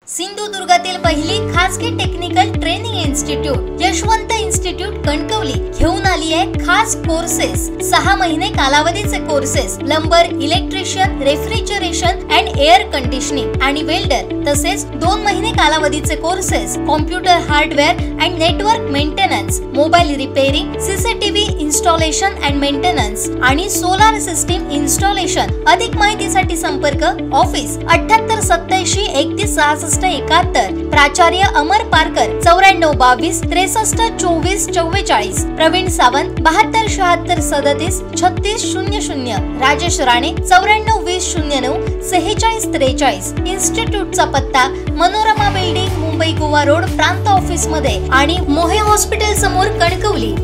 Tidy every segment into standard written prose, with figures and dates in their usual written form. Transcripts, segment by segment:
सिंधुदुर्गातील पहिली खासगी technical training institute Yashwant institute Kankavli घेऊन आली आहे खास कोर्सेस। 6 महिने कालावधीचे courses plumber, electrician, refrigeration and air conditioning आणि वेल्डर, तसेच 2 महिने कालावधीचे courses computer hardware and network maintenance, mobile repairing, CCTV installation and maintenance आणि सोलार सिस्टीम इन्स्टॉलेशन। अधिक माहितीसाठी संपर्क ऑफिस 78 87 31 66 71, प्राचार्य अमर पारकर 94 22 63 24 44, प्रवीण सावंत 72 76 37 36 00, राजेश राणे 94 20 09 46 43। इन्स्टिट्यूटचा पत्ता मनोरमा बिल्डिंग, मुंबई गोवा रोड, प्रांत ऑफिस मध्ये आणि मोहे हॉस्पिटल समोर, कणकवली।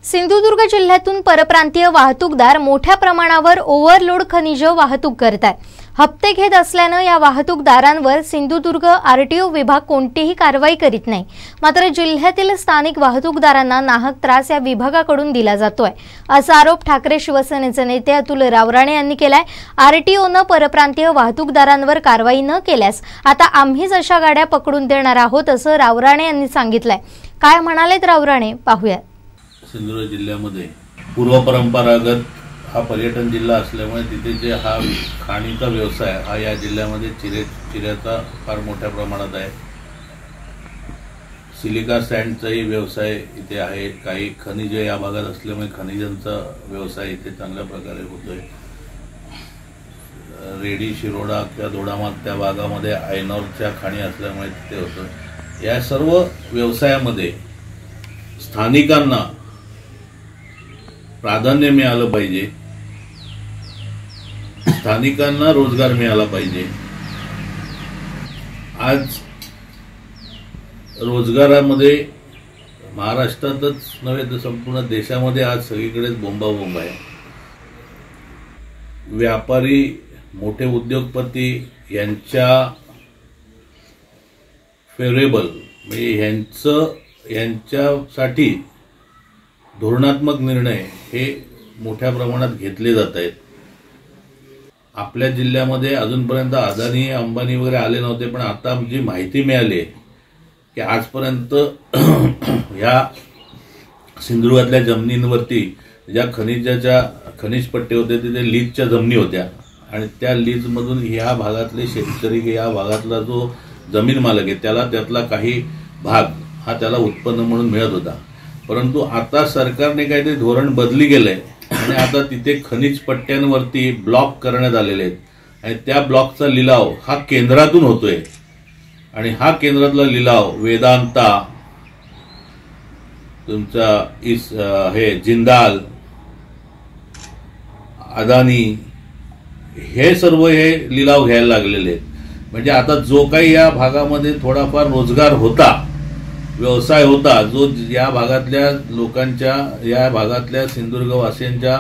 सिंधुदुर्ग जिल्ह्यातून परप्रांतीय वाहतूकदार मोठ्या प्रमाणावर ओव्हरलोड खनिज वाहतूक करतात। हप्ते घेत असल्याने या वाहतूकदारांवर सिंधुदुर्ग आरटीओ विभाग कोणतीही कारवाई करीत नाही। मात्र जिल्ह्यातील स्थानिक वाहतूकदारांना नाहक त्रास या विभागाकडून दिला जातोय, असा आरोप ठाकरे शिवसेनेचे नेते अतुल रावराणे यांनी केलाय। आरटीओने परप्रांतीय वाहतूकदारांवर कारवाई न केल्यास आता आम्हीच अशा गाड्या पकडून देणार आहोत, असं रावराणे यांनी सांगितलंय। काय म्हणालेत रावराणे, पाहूया। सिंधुदुर्ग जिल्ह्यामध्ये पूर्वपरंपरागत हा पर्यटन जिल्हा असल्यामुळे तिथे जे हा खाणीचा व्यवसाय हा या जिल्ह्यामध्ये चिऱ्याचा फार मोठ्या प्रमाणात आहे। सिलिका सँडचाही व्यवसाय इथे आहे। काही खनिज या भागात असल्यामुळे खनिजांचा व्यवसाय इथे चांगल्या प्रकारे होतोय। रेडी, शिरोडा किंवा दोडामार्ग त्या भागामध्ये आयनॉरच्या खाणी असल्यामुळे तिथे होतं। या सर्व व्यवसायामध्ये स्थानिकांना प्राधान्य मिळालं पाहिजे, स्थानिकांना रोजगार मिळाला पाहिजे। आज रोजगारामध्ये महाराष्ट्रातच नव्हे तर संपूर्ण देशामध्ये आज सगळीकडेच बोंबाबोंब आहे। व्यापारी, मोठे उद्योगपती यांच्या फेवरेबल म्हणजे यांच्यासाठी धोरणात्मक निर्णय हे मोठ्या प्रमाणात घेतले जात आहेत। आपल्या जिल्ह्यामध्ये अजूनपर्यंत अदानी, अंबानी वगैरे आले नव्हते, पण आता जी माहिती मिळाली की आजपर्यंत ह्या सिंधुदुर्गातल्या जमिनींवरती ज्या खनिज पट्टे होते तिथे लीजच्या जमिनी होत्या आणि त्या लीजमधून ह्या भागातले शेतकरी, या भागातला जो जमीन मालक आहे त्यातला काही भाग हा त्याला उत्पन्न म्हणून मिळत होता। परंतु आता सरकारने काहीतरी धोरण बदली केलंय आणि आता तिथे खनिज पट्ट्यांवरती ब्लॉक करण्यात आलेले आहेत आणि त्या ब्लॉकचा लिलाव हा केंद्रातून होतोय आणि हा केंद्रातला लिलाव वेदांता, तुमचा जिंदाल, अदानी हे सर्व हे लिलाव घ्यायला लागलेले आहेत। म्हणजे आता जो काही या भागामध्ये थोडाफार रोजगार होता, व्यवसाय होता, जो या भागातल्या लोकांच्या, या भागातल्या सिंधुदुर्गवासियांच्या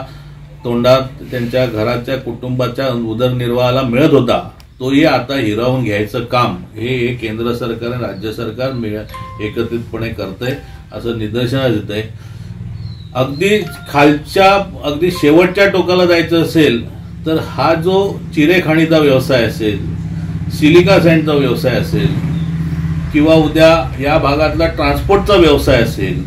तोंडात त्यांच्या घराच्या कुटुंबाच्या उदरनिर्वाहाला मिळत होता, तोही आता हिरावून घ्यायचं काम हे केंद्र सरकार आणि राज्य सरकार एकत्रितपणे करतंय असं निदर्शनास येतंय। अगदी शेवटच्या टोकाला जायचं असेल तर हा जो चिरेखाणीचा व्यवसाय असेल, सिलिका सँडचा व्यवसाय असेल किंवा उद्या या भागातला ट्रान्सपोर्टचा व्यवसाय असेल,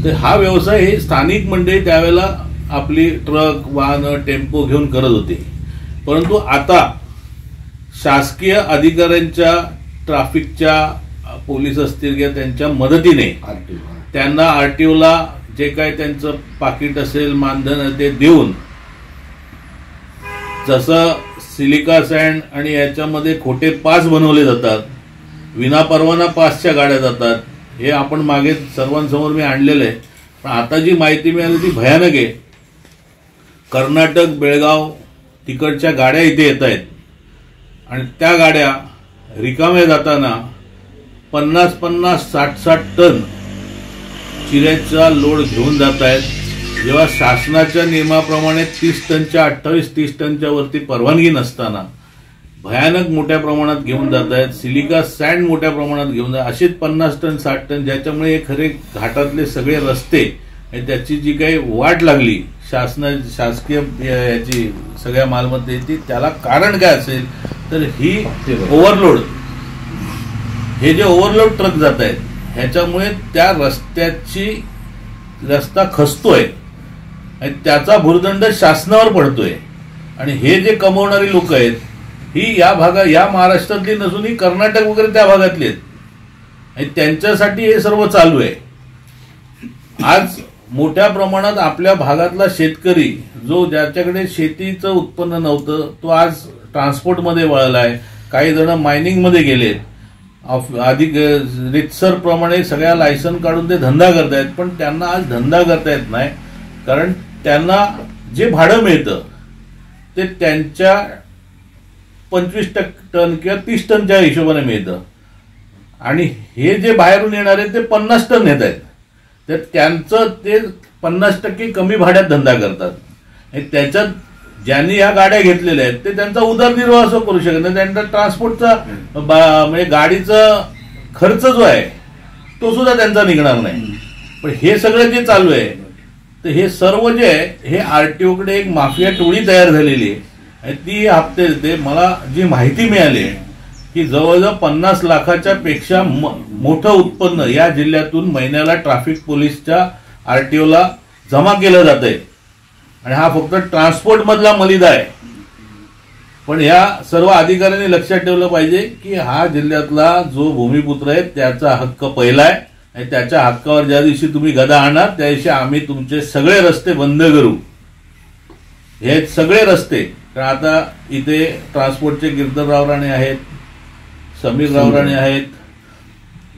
तर हा व्यवसाय हे स्थानिक मंडळी त्यावेळेला आपली ट्रक, वाहनं, टेम्पो घेऊन करत होते। परंतु आता शासकीय अधिकाऱ्यांच्या, ट्रॅफिकच्या, पोलीस असतील किंवा त्यांच्या मदतीने त्यांना आरटीओला जे काय त्यांचं पाकिट असेल, मानधन ते देऊन, जसं सिलिका सँड आणि याच्यामध्ये खोटे पास बनवले जातात, विनापरवाना पासच्या गाड्या जातात, हे आपण मागे सर्वांसमोर मी आणलेलं आहे। पण आता जी माहिती मिळाली ती भयानक आहे। कर्नाटक, बेळगाव तिकडच्या गाड्या इथे येत आहेत आणि त्या गाड्या रिकाम्या जाताना 50-50, 60-60 टन चिऱ्याचा लोड घेऊन जात आहेत। जेव्हा शासनाच्या नियमाप्रमाणे 30 टनच्या 28-30 टनच्या वरती परवानगी नसताना भयानक मोठ्या प्रमाणात घेऊन जात आहेत। सिलिका सँड मोठ्या प्रमाणात घेऊन जात, असेच 50 टन 60 टन, ज्याच्यामुळे खरे घाटातले सगळे रस्ते आणि त्याची जी काही वाट लागली शासकीय याची सगळ्या मालमत्तेची, त्याला कारण काय असेल तर ही ओव्हरलोड हे जे ओव्हरलोड ट्रक जात आहेत ह्याच्यामुळे त्या रस्ता खचतोय आणि त्याचा भुर्दंड शासनावर पडतोय. आणि हे जे कमवणारी लोक आहेत ही या महाराष्ट्रातली नसून ही कर्नाटक वगैरे त्या भागातली आहेत आणि त्यांच्यासाठी हे सर्व चालू आहे. आज मोठ्या प्रमाणात आपल्या भागातला शेतकरी जो ज्याच्याकडे शेतीचं उत्पन्न नव्हतं तो आज ट्रान्सपोर्टमध्ये वळलाय. काही जण मायनिंगमध्ये गेलेत. अधिक रितसर प्रमाणे सगळ्या लायसन काढून ते धंदा करतायत. पण त्यांना आज धंदा करता येत नाही कारण त्यांना जे भाडं मिळतं ते त्यांच्या 25 टन किंवा 30 टनच्या हिशोबाने मिळतं आणि हे जे बाहेरून येणारे ते 50 टन नेत आहेत. तर त्यांचं ते 50% कमी भाड्यात धंदा करतात. त्याच्यात ज्यांनी ह्या गाड्या घेतलेल्या आहेत ते त्यांचा उदरनिर्वाह असं करू शकत नाही. त्यांचा ट्रान्सपोर्टचा म्हणजे गाडीचा खर्च जो आहे तो सुद्धा त्यांचा निघणार नाही. पण हे सगळं जे चालू आहे तर हे सर्व जे आहे हे आरटीओकडे एक माफिया टोळी तयार झालेली आहे आणि ती हप्ते देते. मला जी माहिती मिळाली की जवळजवळ 50 लाखाच्या पेक्षा मोठं उत्पन्न या जिल्ह्यातून महिन्याला ट्रॅफिक पोलीसच्या आरटीओला जमा केलं जात आहे आणि हा फक्त ट्रान्सपोर्ट मधला मलिदा आहे. पण या सर्व अधिकाऱ्यांनी लक्षात ठेवलं पाहिजे की हा जिल्ह्यातला जो भूमिपुत्र आहे त्याचा हक्क पहिला आहे आणि त्याच्या हक्कावर ज्या दिवशी तुम्ही गदा आणणार त्या दिवशी आम्ही तुमचे सगळे रस्ते बंद करू. हे सगळे रस्ते. कारण आता इथे ट्रान्सपोर्टचे गिरधरराव राणे आहेत, समीर रावराणे आहेत,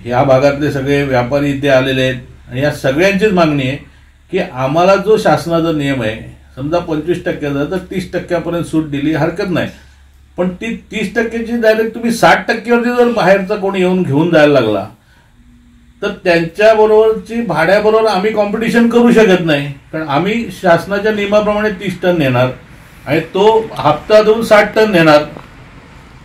या भागातले सगळे व्यापारी इथे आलेले आहेत आणि या सगळ्यांचीच मागणी आहे की आम्हाला जो शासनाचा नियम आहे समजा 25% तर 30% सूट दिली हरकत नाही. पण ती 30%ची डायरेक्ट तुम्ही 60%वरती जर बाहेरचा कोणी येऊन घेऊन जायला लागला तर त्यांच्याबरोबरची भाड्याबरोबर आम्ही कॉम्पिटिशन करू शकत नाही. कारण आम्ही शासनाच्या नियमाप्रमाणे 30 टन नेणार आणि तो हप्ता देऊन 60 टन नेणार.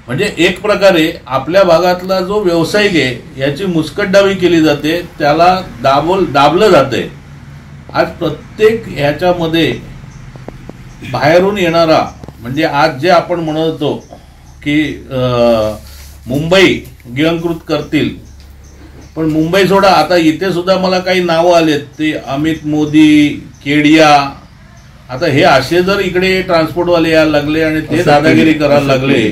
म्हणजे एक प्रकारे आपल्या भागातला जो व्यावसायिक आहे याची मुस्कटदाबी केली जाते, त्याला दाबलं जाते. आज प्रत्येक ह्याच्यामध्ये बाहेरून येणारा म्हणजे आज जे आपण म्हणत होतो की मुंबई गिळंकृत करतील, पण मुंबई सोडा आता इथे सुद्धा मला काही नावं आलेत ते अमित मोदी, केडिया. आता हे असे जर इकडे ट्रान्सपोर्टवाले यायला लागले आणि ते दादागिरी करायला लागले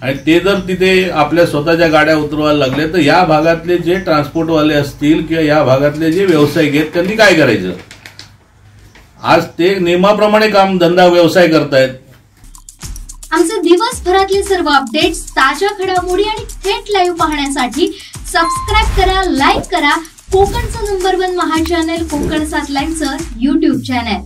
आणि ते जर तिथे आपल्या स्वतःच्या गाड्या उतरवायला लागले तर या भागातले जे ट्रान्सपोर्टवाले असतील किंवा या भागातले जे व्यावसायिक आहेत त्यांनी काय करायचं. आज ते नियमाप्रमाणे काम धंदा व्यवसाय करतायत. आमचे दिवसभरातले सर्व अपडेट्स, ताज्या घडामोडी आणि थेट लाईव्ह पाहण्यासाठी सबस्क्राईब करा, लाईक करा कोकणचं नंबर 1 महा चॅनल कोकण 7 लाईनचं YouTube चॅनल.